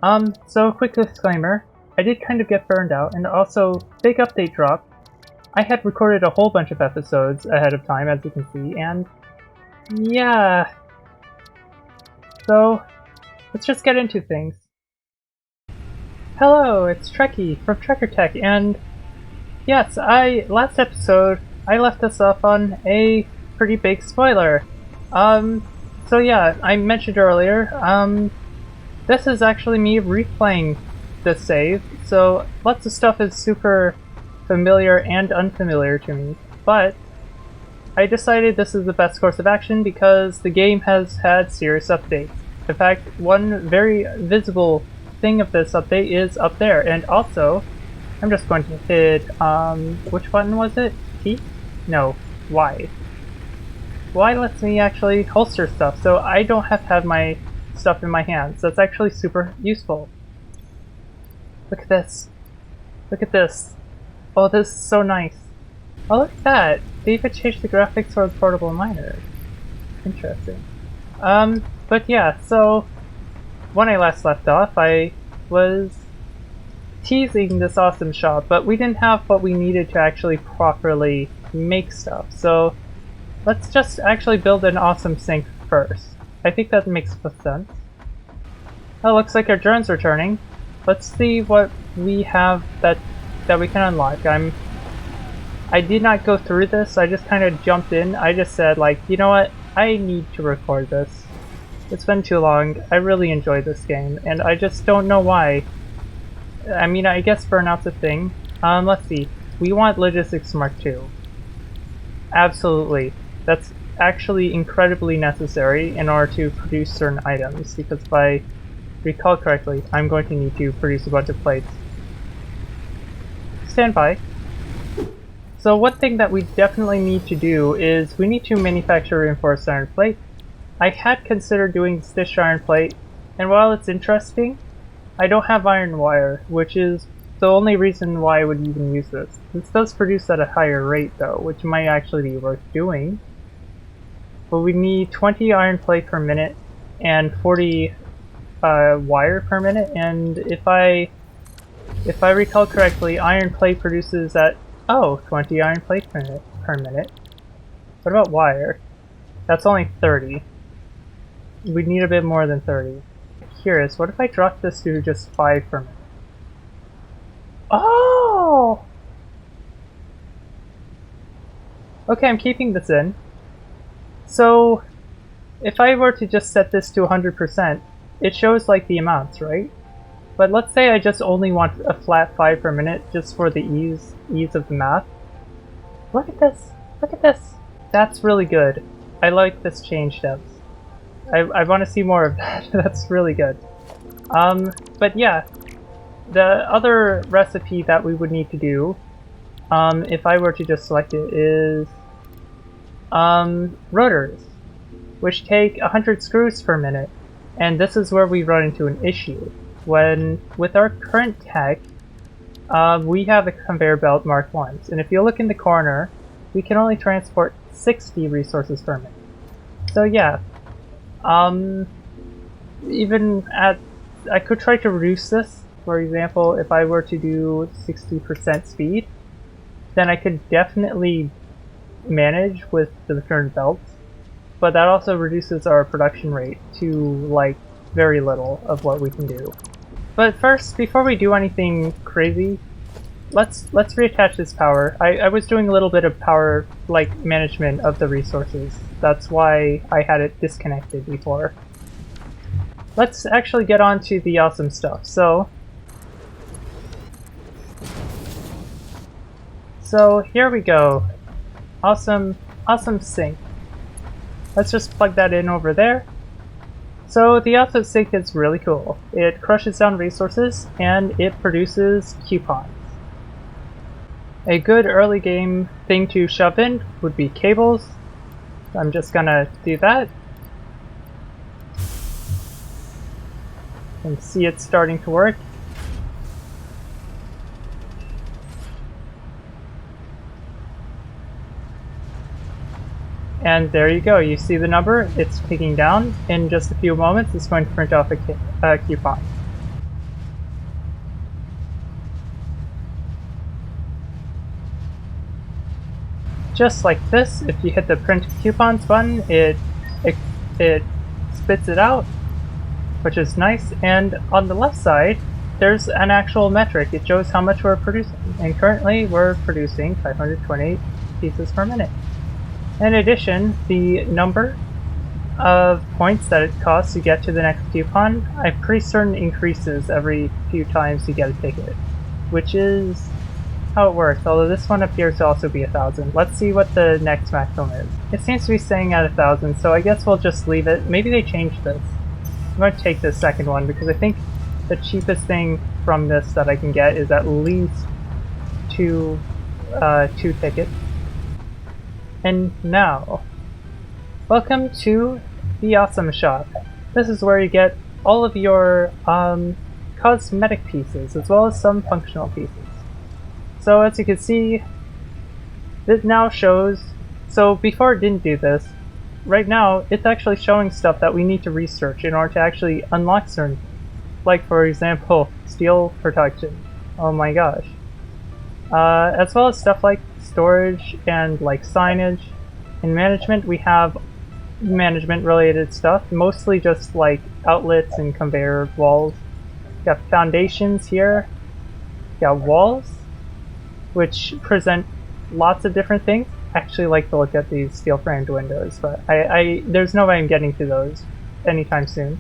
So quick disclaimer, I did kind of get burned out, and also, big update drop. I had recorded a whole bunch of episodes ahead of time, as you can see, and yeah. So, let's just get into things. Hello, it's Trekkie from Trekker Tech, and yes, last episode, I left us off on a pretty big spoiler. So yeah, I mentioned earlier, this is actually me replaying the save, so lots of stuff is super familiar and unfamiliar to me, but I decided this is the best course of action because the game has had serious updates. In fact, one very visible thing of this update is up there, and also, I'm just going to hit, which button was it? T? No, Y. Y lets me actually holster stuff, so I don't have to have my stuff in my hands. That's actually super useful. Look at this. Look at this. Oh, this is so nice. Oh, look at that. They even changed the graphics for the portable miner. Interesting. But yeah, so when I last left off, I was teasing this awesome shop, but we didn't have what we needed to actually properly make stuff. So let's just actually build an awesome sink first. I think that makes sense. Oh, looks like our drone's returning. Let's see what we have that we can unlock. I did not go through this, I just kind of jumped in. I just said, like, you know what? I need to record this. It's been too long. I really enjoyed this game, and I just don't know why. I mean, I guess burnout's a thing. Let's see. We want Logistics Mark II. Absolutely. That's actually incredibly necessary in order to produce certain items, because if I recall correctly, I'm going to need to produce a bunch of plates. Stand by. So one thing that we definitely need to do is we need to manufacture reinforced iron plate. I had considered doing stitched iron plate, and while it's interesting, I don't have iron wire, which is the only reason why I would even use this. This does produce at a higher rate though, which might actually be worth doing. But we need 20 iron plate per minute and 40 wire per minute, and if I recall correctly, iron plate produces at 20 iron plate per minute. What about wire? That's only 30. We'd need a bit more than 30. Curious, what if I drop this to just 5 per minute? Oh! Okay, I'm keeping this in. So, if I were to just set this to 100%, it shows like the amounts, right? But let's say I just only want a flat 5 per minute just for the ease of the math. Look at this! Look at this! That's really good. I like this change steps. I want to see more of that. That's really good. But yeah, the other recipe that we would need to do, if I were to just select it, is rotors, which take 100 screws per minute. And this is where we run into an issue. When, with our current tech, we have a conveyor belt Mark 1s, and if you look in the corner, we can only transport 60 resources per minute. So yeah, even I could try to reduce this. For example, if I were to do 60% speed, then I could definitely manage with the current belts, but that also reduces our production rate to like very little of what we can do. But first, before we do anything crazy, let's reattach this power. I was doing a little bit of power like management of the resources. That's why I had it disconnected before. Let's actually get on to the awesome stuff. So here we go. Awesome sink. Let's just plug that in over there. So the awesome sink is really cool. It crushes down resources and it produces coupons. A good early game thing to shove in would be cables. I'm just gonna do that. And see it starting to work. And there you go, you see the number, it's ticking down. In just a few moments, it's going to print off a coupon. just like this. If you hit the print coupons button, it spits it out, which is nice. And on the left side, there's an actual metric. It shows how much we're producing, and currently we're producing 520 pieces per minute. In addition, the number of points that it costs to get to the next coupon, I'm pretty certain increases every few times you get a ticket, which is how it works, although this one appears to also be 1,000. Let's see what the next maximum is. It seems to be staying at 1,000, so I guess we'll just leave it. Maybe they changed this. I'm going to take this second one because I think the cheapest thing from this that I can get is at least two tickets. And now, welcome to the Awesome Shop. This is where you get all of your cosmetic pieces as well as some functional pieces. So as you can see, it now shows, so before it didn't do this, right now it's actually showing stuff that we need to research in order to actually unlock certain, like for example, steel protection. Oh my gosh. As well as stuff like storage and like signage. In management we have management related stuff, mostly just like outlets and conveyor walls. Got foundations here, got walls, which present lots of different things. I actually like to look at these steel framed windows, but there's no way I'm getting to those anytime soon.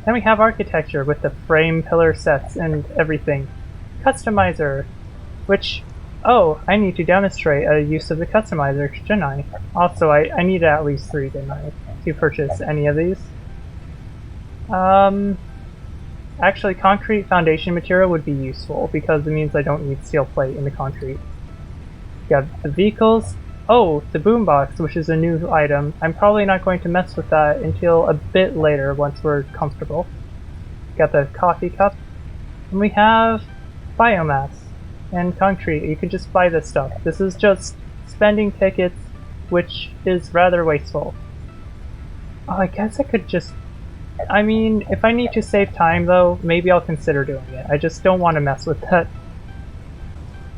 Then we have architecture with the frame pillar sets and everything. Customizer, which, oh, I need to demonstrate a use of the customizer, shouldn't I? Also, I need at least 3, didn't I, to purchase any of these. Actually, concrete foundation material would be useful because it means I don't need steel plate in the concrete. You have the vehicles. Oh, the boombox, which is a new item. I'm probably not going to mess with that until a bit later once we're comfortable. Got the coffee cup. And we have biomass and concrete. You can just buy this stuff. This is just spending tickets, which is rather wasteful. Oh, I guess I could just... I mean, if I need to save time though, maybe I'll consider doing it. I just don't want to mess with that.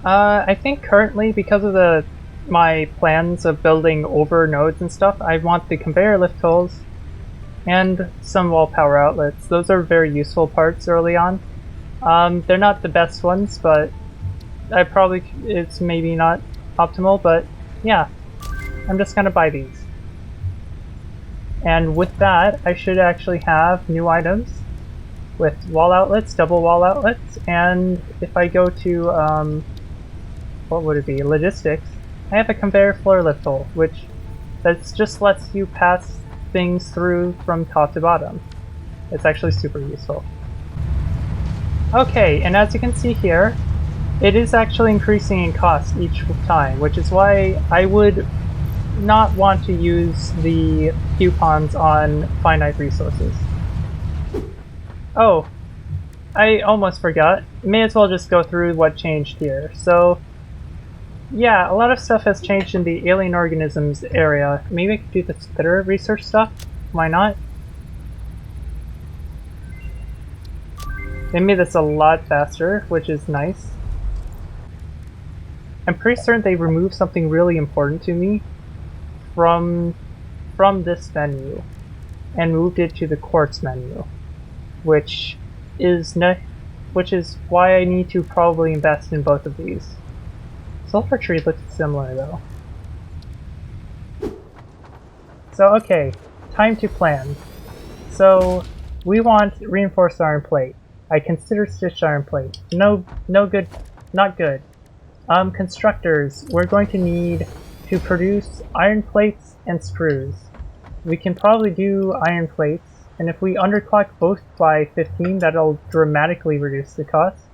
I think currently, because of my plans of building over nodes and stuff, I want the conveyor lift tools and some wall power outlets. Those are very useful parts early on. They're not the best ones, but it's maybe not optimal, but yeah, I'm just gonna buy these. And with that, I should actually have new items with wall outlets, double wall outlets, and if I go to, what would it be, logistics, I have a conveyor floor lift tool, which just lets you pass things through from top to bottom. It's actually super useful. Okay, and as you can see here, it is actually increasing in cost each time, which is why I would not want to use the coupons on finite resources. Oh, I almost forgot. May as well just go through what changed here. So, yeah, a lot of stuff has changed in the alien organisms area. Maybe I could do the spitter research stuff? Why not? They made this a lot faster, which is nice. I'm pretty certain they removed something really important to me from this menu and moved it to the quartz menu, which is why I need to probably invest in both of these. Sulfur tree looks similar though. So okay, time to plan. So we want reinforced iron plate. I consider stitched iron plate. No good, not good. Constructors, we're going to need to produce iron plates and screws. We can probably do iron plates, and if we underclock both by 15, that'll dramatically reduce the cost.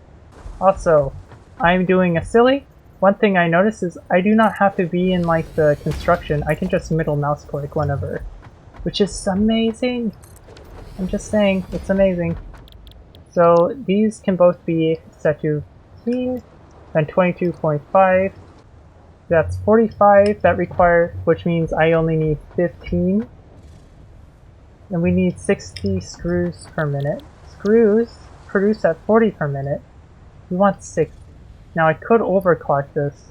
Also, I'm doing a silly. One thing I noticed is I do not have to be in like the construction. I can just middle mouse click whenever, which is amazing. I'm just saying, it's amazing. So these can both be set to 15 and 22.5. That's 45 that require, which means I only need 15. And we need 60 screws per minute. Screws produce at 40 per minute. We want 6. Now I could overclock this.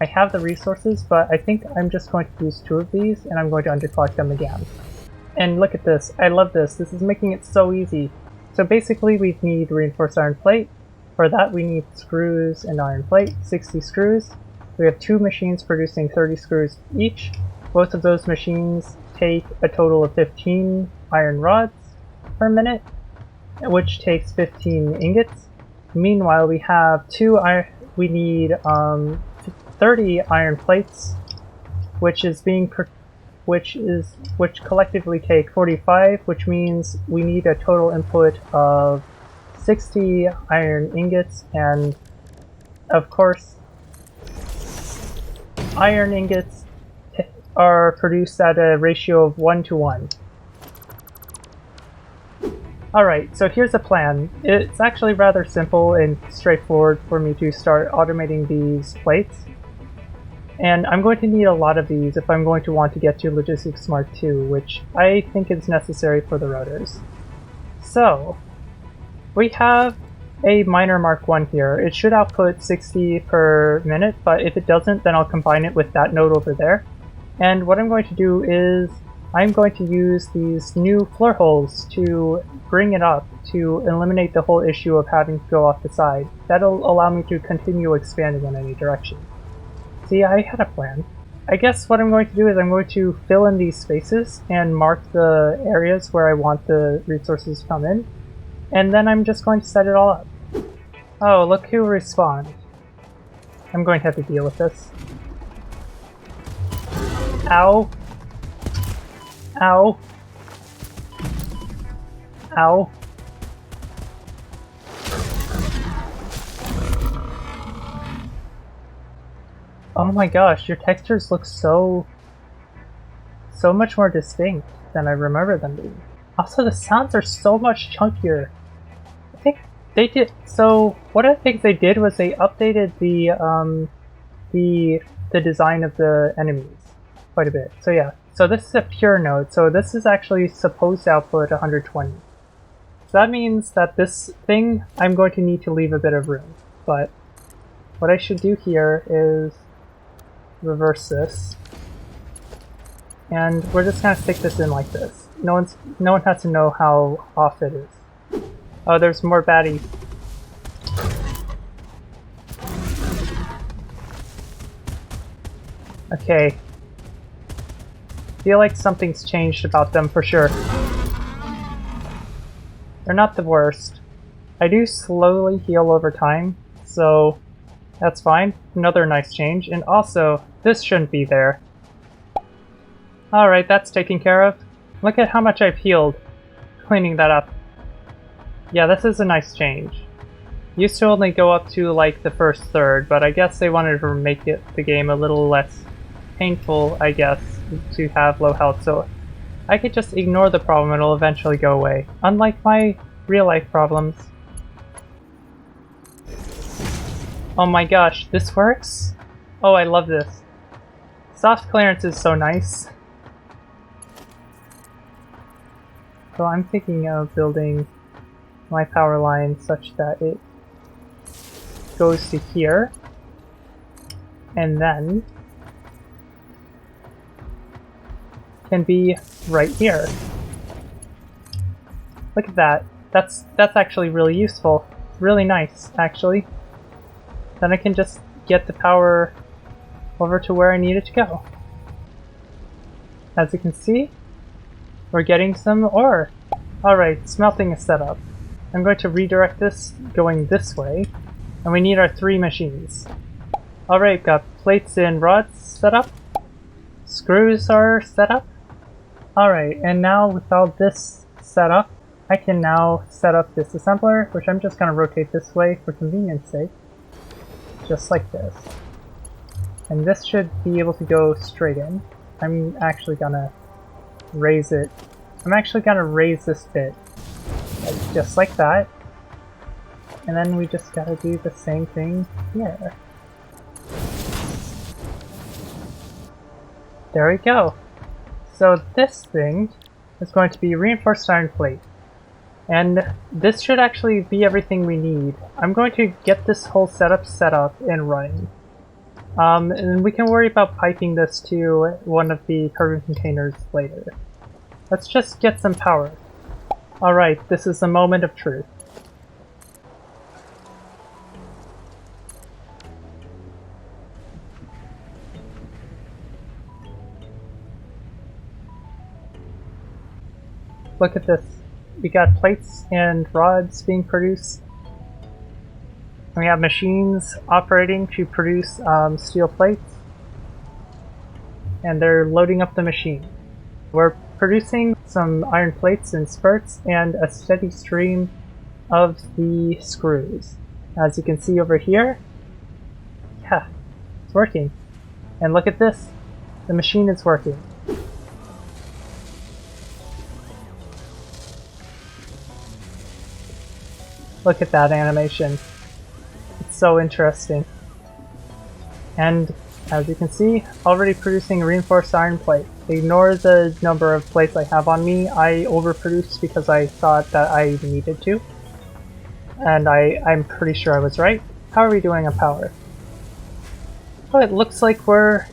I have the resources, but I think I'm just going to use 2 of these and I'm going to underclock them again. And look at this, I love this, this is making it so easy. So basically we need reinforced iron plate. For that we need screws and iron plate, 60 screws. We have 2 machines producing 30 screws each. Both of those machines take a total of 15 iron rods per minute, which takes 15 ingots. Meanwhile, we have 30 iron plates, which collectively take 45, which means we need a total input of 60 iron ingots, and of course, iron ingots are produced at a ratio of 1 to 1. Alright, so here's a plan. It's actually rather simple and straightforward for me to start automating these plates. And I'm going to need a lot of these if I'm going to want to get to Logistics Smart 2, which I think is necessary for the rotors. So, we have a miner Mark 1 here. It should output 60 per minute, but if it doesn't, then I'll combine it with that node over there. And what I'm going to do is I'm going to use these new floor holes to bring it up to eliminate the whole issue of having to go off the side. That'll allow me to continue expanding in any direction. See, I had a plan. I guess what I'm going to do is I'm going to fill in these spaces and mark the areas where I want the resources to come in. And then I'm just going to set it all up. Oh, look who respawned. I'm going to have to deal with this. Ow. Ow. Ow. Oh my gosh, your textures look so much more distinct than I remember them being. Also, the sounds are so much chunkier. I think they did. So one of the things they did was they updated the design of the enemies quite a bit. So yeah. So this is a pure node. So this is actually supposed to output 120. So that means that this thing I'm going to need to leave a bit of room. But what I should do here is reverse this. And we're just gonna stick this in like this. No one has to know how off it is. Oh, there's more baddies. Okay. Feel like something's changed about them for sure. They're not the worst. I do slowly heal over time, so that's fine. Another nice change. And also, this shouldn't be there. Alright, that's taken care of. Look at how much I've healed. Cleaning that up. Yeah, this is a nice change. Used to only go up to like the first third, but I guess they wanted to make the game a little less painful, I guess, to have low health, so I could just ignore the problem and it'll eventually go away. Unlike my real life problems. Oh my gosh, this works? Oh, I love this. Soft clearance is so nice. So I'm thinking of building my power line such that it goes to here, and then can be right here. Look at that. That's actually really useful. Really nice, actually. Then I can just get the power over to where I need it to go. As you can see, we're getting some ore. Alright, smelting is set up. I'm going to redirect this going this way, and we need our 3 machines. Alright, got plates and rods set up. Screws are set up. Alright, and now with all this set up, I can now set up this assembler, which I'm just going to rotate this way for convenience sake. Just like this. And this should be able to go straight in. I'm actually going to raise it. I'm actually going to raise this bit. Just like that. And then we just gotta do the same thing here. There we go. So this thing is going to be reinforced iron plate. And this should actually be everything we need. I'm going to get this whole setup set up and running. And we can worry about piping this to one of the cargo containers later. Let's just get some power. Alright, this is the moment of truth. Look at this. We got plates and rods being produced. We have machines operating to produce steel plates. And they're loading up the machine. We're producing some iron plates in spurts and a steady stream of the screws. As you can see over here, yeah, it's working. And look at this, the machine is working. Look at that animation. It's so interesting. And as you can see, already producing a reinforced iron plate. Ignore the number of plates I have on me. I overproduced because I thought that I needed to. And I'm pretty sure I was right. How are we doing on power? Oh, it looks like we're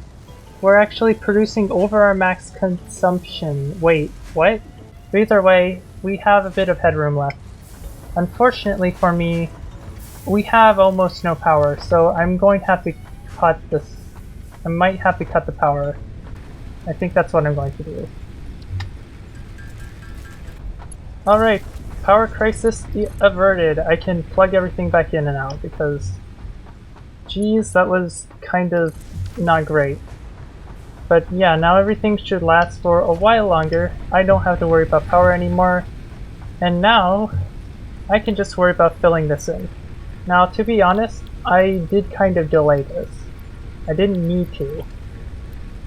actually producing over our max consumption. Wait, what? But either way, we have a bit of headroom left. Unfortunately for me, we have almost no power, so I'm going to have to cut this. I might have to cut the power. I think that's what I'm going to do. Alright, power crisis averted. I can plug everything back in and out because, geez, that was kind of not great. But yeah, now everything should last for a while longer. I don't have to worry about power anymore. And now, I can just worry about filling this in. Now, to be honest, I did kind of delay this. I didn't need to.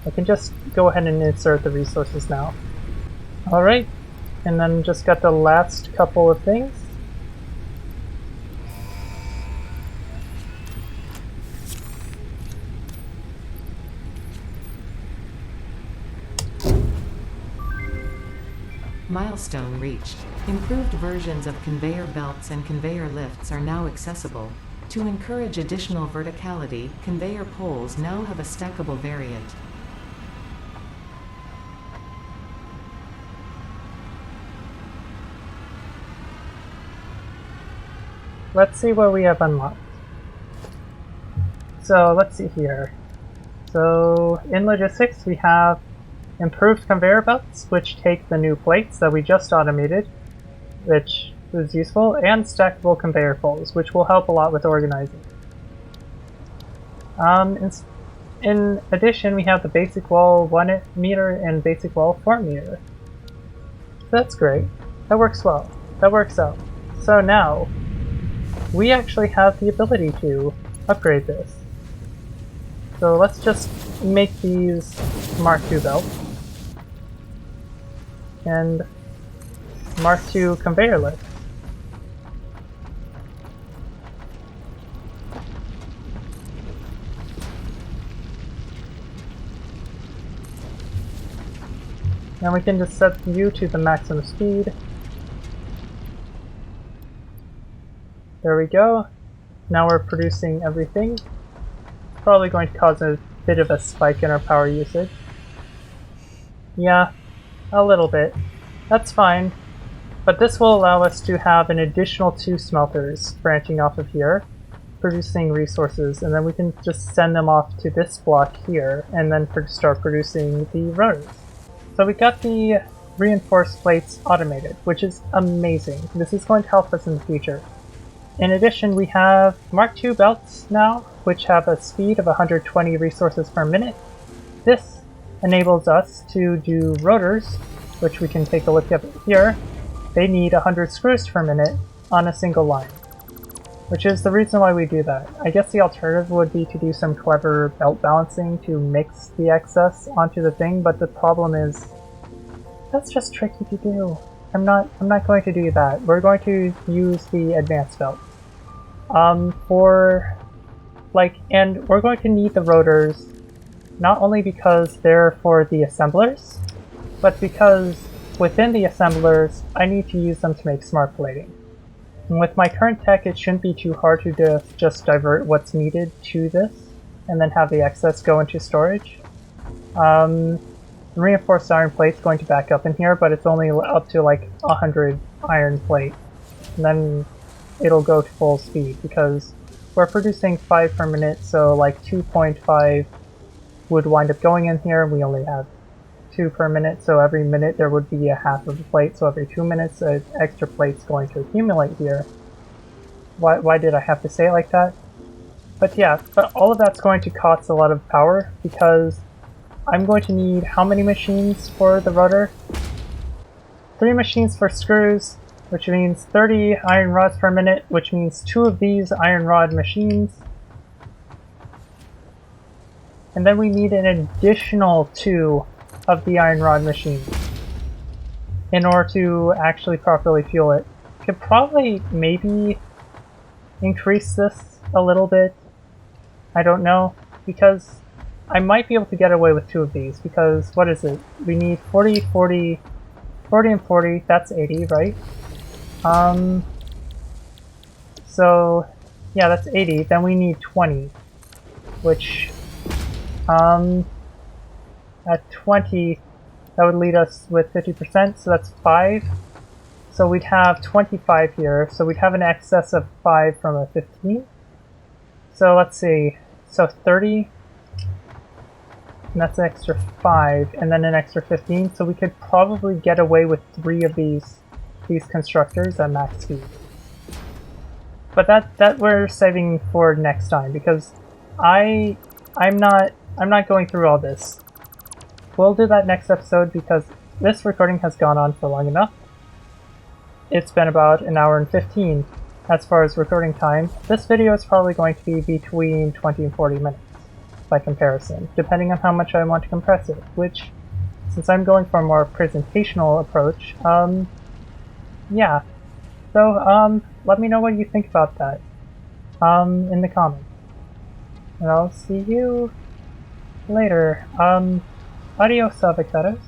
I can just go ahead and insert the resources now. Alright, and then just got the last couple of things. Milestone reached. Improved versions of conveyor belts and conveyor lifts are now accessible. To encourage additional verticality, conveyor poles now have a stackable variant. Let's see what we have unlocked. So let's see here. So in logistics we have improved conveyor belts, which take the new plates that we just automated, which is useful, and stackable conveyor poles, which will help a lot with organizing. In addition, we have the basic wall 1 meter and basic wall 4 meter. That's great. That works well. That works out. So now, we actually have the ability to upgrade this. So let's just make these Mark II belts. And Mark II conveyor lifts. Now we can just set U to the maximum speed. There we go. Now we're producing everything. Probably going to cause a bit of a spike in our power usage. Yeah, a little bit. That's fine. But this will allow us to have an additional 2 smelters branching off of here, producing resources, and then we can just send them off to this block here, and then start producing the rotors. So we got the reinforced plates automated, which is amazing. This is going to help us in the future. In addition, we have Mark II belts now, which have a speed of 120 resources per minute. This enables us to do rotors, which we can take a look at here. They need 100 screws per minute on a single line, which is the reason why we do that. I guess the alternative would be to do some clever belt balancing to mix the excess onto the thing, but the problem is that's just tricky to do. I'm not going to do that. We're going to use the advanced belt. And we're going to need the rotors not only because they're for the assemblers, but because within the assemblers, I need to use them to make smart plating. And with my current tech, it shouldn't be too hard to just divert what's needed to this. and then have the excess go into storage. Reinforced iron plate's going to back up in here, but it's only up to like 100 iron plate. And then it'll go to full speed because we're producing 5 per minute, so like 2.5 would wind up going in here. We only have 2 per minute, so every minute there would be a half of a plate, so every 2 minutes an extra plate's going to accumulate here. Why did I have to say it like that? But yeah, but all of that's going to cost a lot of power because I'm going to need how many machines for the rudder? 3 machines for screws, which means 30 iron rods per minute, which means 2 of these iron rod machines. And then we need an additional 2 of the iron rod machines in order to actually properly fuel it. Could probably maybe increase this a little bit. I don't know, because I might be able to get away with 2 of these, because what is it? We need 40, 40, 40 and 40, that's 80, right? So yeah, that's 80, then we need 20, which at 20 that would lead us with 50%, so that's 5. So we'd have 25 here, so we'd have an excess of 5 from a 15. So let's see, so 30, and that's an extra 5, and then an extra 15, so we could probably get away with 3 of these constructors at max speed. But that we're saving for next time, because I'm not going through all this. We'll do that next episode because this recording has gone on for long enough. It's been about an hour and 15 as far as recording time. This video is probably going to be between 20 and 40 minutes by comparison, depending on how much I want to compress it, which, since I'm going for a more presentational approach, yeah. So, let me know what you think about that, in the comments. And I'll see you later. Adios, Satisfactory.